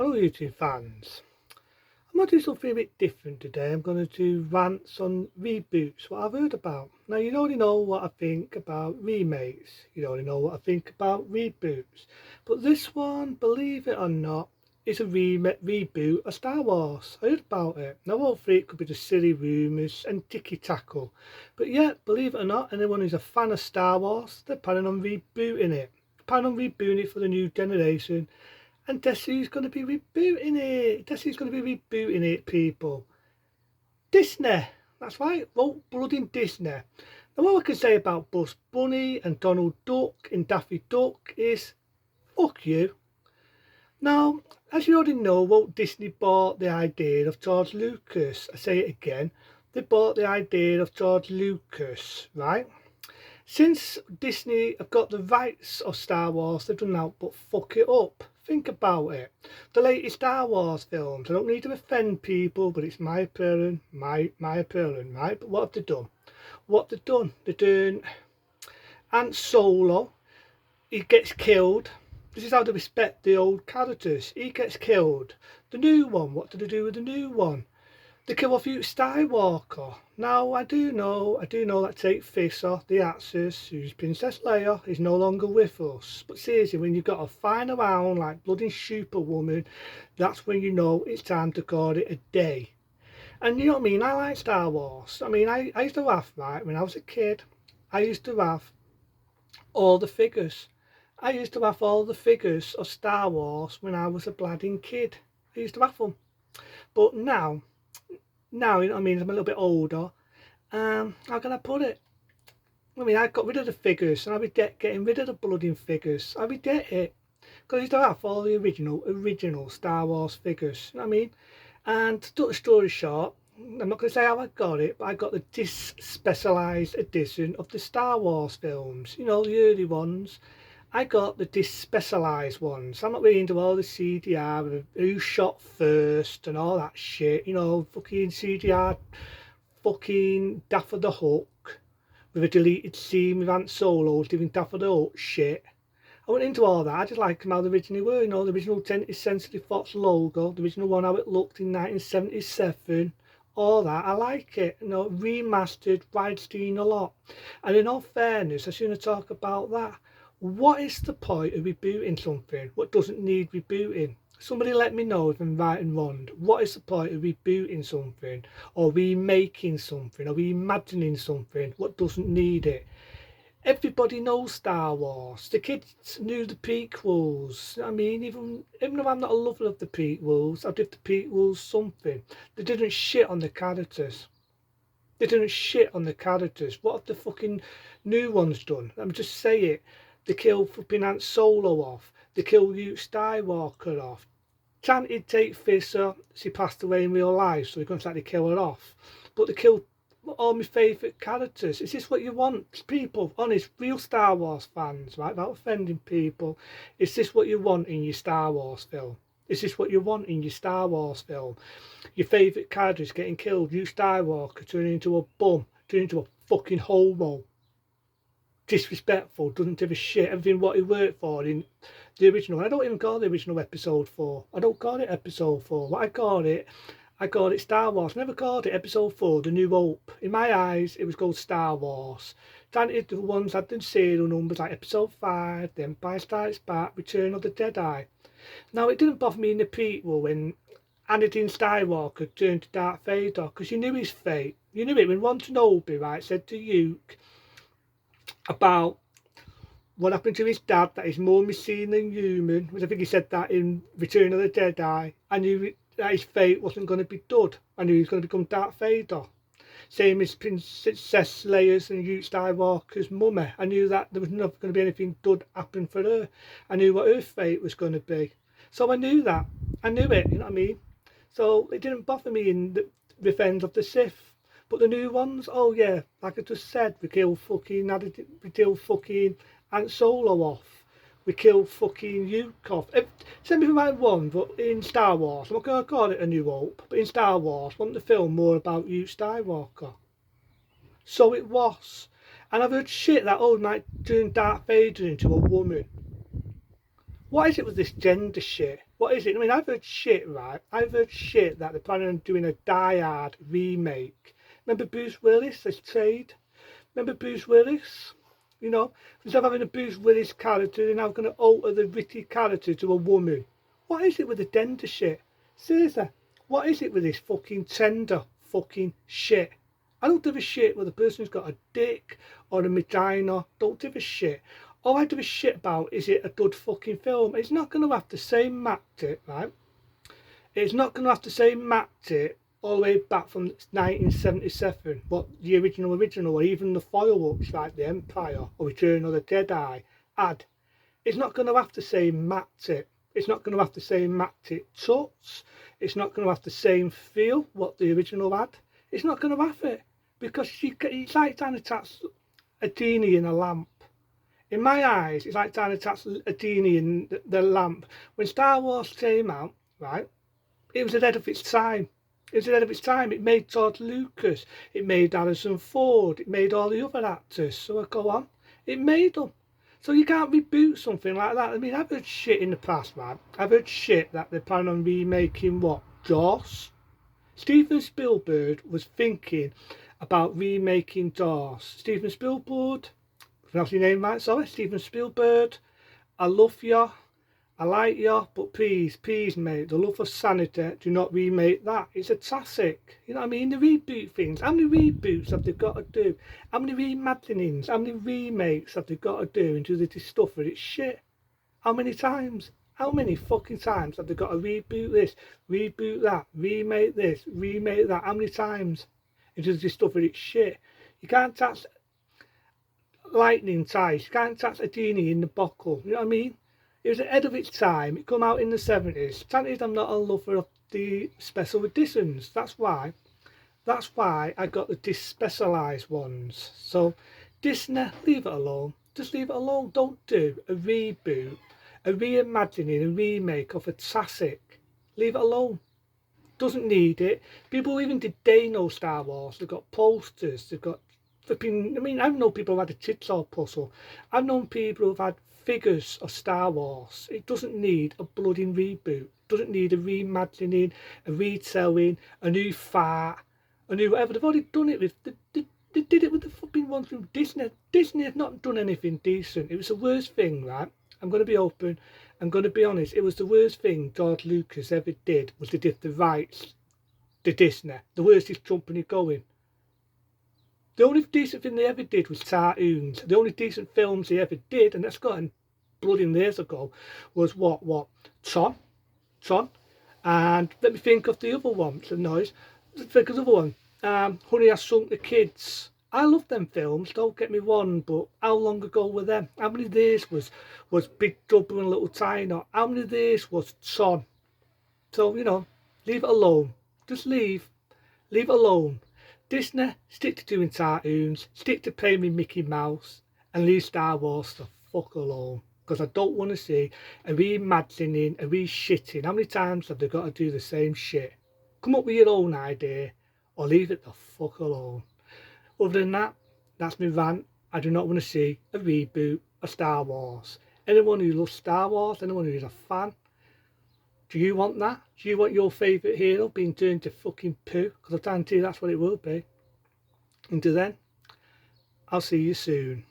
Hello YouTube fans. I'm going to do something a bit different today. I'm going to do rants on reboots, what I've heard about. Now you already know what I think about remakes, you already know what I think about reboots. But this one, believe it or not, is a reboot of Star Wars. I heard about it. Now hopefully it could be just silly rumours and ticky-tackle. But yet, believe it or not, anyone who's a fan of Star Wars, they're planning on rebooting it. Planning on rebooting it for the new generation. And guess who's going to be rebooting it? Guess who's going to be rebooting it, people? Disney. That's right, Walt bloody Disney. Now, all I can say about Bugs Bunny and Donald Duck and Daffy Duck is, fuck you. Now, as you already know, Walt Disney bought the idea of George Lucas. I say it again, they bought the idea of George Lucas, right? Since Disney have got the rights of Star Wars, they've done that but fuck it up. Think about it. The latest Star Wars films, I don't need to offend people, but it's my opinion, my opinion, right? But what have they done? What they've done? They're doing Han Solo, he gets killed. This is how they respect the old characters. He gets killed. The new one, what do they do with the new one? They kill off Luke Skywalker. Now I do know that Take Fish off the actress who's Princess Leia is no longer with us. But seriously, when you've got to fine around like bloody Superwoman, that's when you know it's time to call it a day. And you know what I mean? I like Star Wars. I mean, I used to have, right, when I was a kid, I used to have all the figures. I used to have all the figures of Star Wars when I was a bladding kid. I used to have them. But now, you know what I mean, I'm a little bit older. How can I put it? I mean, I got rid of the figures, and I regret getting rid of the bloody figures. I regret it, because I used to have all the original Star Wars figures. You know what I mean? And to cut the story short, I'm not going to say how I got it, but I got the specialised edition of the Star Wars films. You know, the early ones. I got the specialised ones. I'm not really into all the CDR, who shot first and all that shit. You know, fucking CDR, fucking Daffy the Hook, with a deleted scene with Han Solo doing Daffy the Hook shit. I went into all that. I just like them how they originally were. You know, the original 20th Century Fox logo, the original one how it looked in 1977. All that, I like it. You know, remastered, widescreen a lot. And in all fairness, I shouldn't talk about that. What is the point of rebooting something what doesn't need rebooting? Somebody let me know if I'm right and wrong. What is the point of rebooting something or remaking something or reimagining something what doesn't need it? Everybody knows Star Wars. The kids knew the prequels. I mean, even though I'm not a lover of the prequels, I'll give the prequels something. They didn't shit on the characters. They didn't shit on the characters. What have the fucking new ones done? Let me just say it. They killed flipping Han Solo off. They killed Luke Skywalker off. Chanted Take Fisher, she passed away in real life, so we're going to try to kill her off. But they killed all my favourite characters. Is this what you want? People, honest, real Star Wars fans, right, without offending people, is this what you want in your Star Wars film? Is this what you want in your Star Wars film? Your favourite characters getting killed, Luke Skywalker turning into a bum, turning into a fucking homo. Disrespectful, doesn't give a shit, everything what he worked for in the original. I don't even call the original episode 4. I don't call it episode 4. What I call it Star Wars. I never called it episode 4, The New Hope. In my eyes, it was called Star Wars. Granted, the ones had the serial numbers like episode 5, The Empire Strikes Back, Return of the Jedi. Now, it didn't bother me in the prequel when Anakin Skywalker turned to Darth Vader, because you knew his fate. You knew it when Ron Kenobi, right, said to Luke about what happened to his dad, that he's more machine than human, which I think he said that in Return of the Jedi. I knew that his fate wasn't going to be dud. I knew he was going to become Darth Vader. Same as Princess Leia's and Luke Skywalker's mummy. I knew that there was never going to be anything good happen for her. I knew what her fate was going to be. So I knew that. I knew it, you know what I mean? So it didn't bother me in the Revenge of the Sith. But the new ones, oh yeah, like I just said, we killed fucking Han Solo off. We killed fucking Luke off. Send me from my one, but in Star Wars, I'm not going to call it A New Hope, but in Star Wars, I want the film more about Luke Skywalker. So it was. And I've heard shit that, oh, might turn Darth Vader into a woman. What is it with this gender shit? What is it? I mean, I've heard shit, right? I've heard shit that they're planning on doing a Die Hard remake. Remember Bruce Willis as Trade? Remember Bruce Willis? You know, instead of having a Bruce Willis character, they're now going to alter the Ricky character to a woman. What is it with the gender shit? Seriously, what is it with this fucking tender fucking shit? I don't give a shit whether the person's got a dick or a vagina. Don't give a shit. All I give a shit about is it a good fucking film. It's not going to have the same actor, right? It's not going to have the same actor all the way back from 1977, what the original, or even the follow-ups like The Empire or Return of the Jedi had. It's not going to have the same actor. It's not going to have the same actor touch. It's not going to have the same feel what the original had. It's not going to have it because it's like trying to attach a genie in a lamp. In my eyes, it's like trying to attach a genie in the lamp. When Star Wars came out, right, it was ahead of its time. It was ahead of its time. It made George Lucas. It made Harrison Ford. It made all the other actors. So I go on. It made them. So you can't reboot something like that. I mean, I've heard shit in the past, man. I've heard shit that they're planning on remaking what? Jaws? Steven Spielberg was thinking about remaking Jaws. Steven Spielberg, pronounce your name right, sorry, Steven Spielberg, I love you, I like you, but please, mate, the love of sanity, do not remake that. It's a classic, you know what I mean? The reboot things, how many reboots have they got to do? How many reimaginings, how many remakes have they got to do and do this stuff with it's shit? How many times? How many fucking times have they got to reboot this, reboot that, remake this, remake that? How many times? Into this stuff with it's shit. You can't touch lightning ties. You can't touch a genie in the bottle. You know what I mean? It was ahead of its time. It come out in the 70s. Granted, I'm not a lover of the special editions. That's why I got the despecialised ones. So Disney, leave it alone. Just leave it alone. Don't do a reboot, a reimagining, a remake of a classic. Leave it alone. Doesn't need it. People even did they know Star Wars. They've got posters. They've got flipping. I mean, I've known people who've had a jigsaw puzzle. I've known people who've had figures of Star Wars. It doesn't need a bloody reboot. It doesn't need a reimagining, a retelling, a new fart, a new whatever. They've already done it with. They did it with the fucking ones from Disney. Disney have not done anything decent. It was the worst thing, right? I'm going to be open. I'm going to be honest. It was the worst thing George Lucas ever did was to give the rights to Disney. The worstest company going. The only decent thing they ever did was cartoons. The only decent films they ever did, and that's gotten bloody years ago, was what? Tron. And let me think of the other one. The noise. Think of the other one. Honey, I Shrunk the Kids. I love them films, don't get me wrong, but how long ago were them? How many of these was Big Trouble and Little China? How many of these was Tron? So, you know, leave it alone. Just leave it alone. Disney, stick to doing cartoons, stick to playing with Mickey Mouse, and leave Star Wars the fuck alone. Because I don't want to see a reimagining, a reshitting. How many times have they got to do the same shit? Come up with your own idea, or leave it the fuck alone. Other than that, that's my rant. I do not want to see a reboot of Star Wars. Anyone who loves Star Wars, anyone who is a fan, do you want that? Do you want your favourite hero being turned to fucking poo? Because I guarantee you that's what it will be. Until then, I'll see you soon.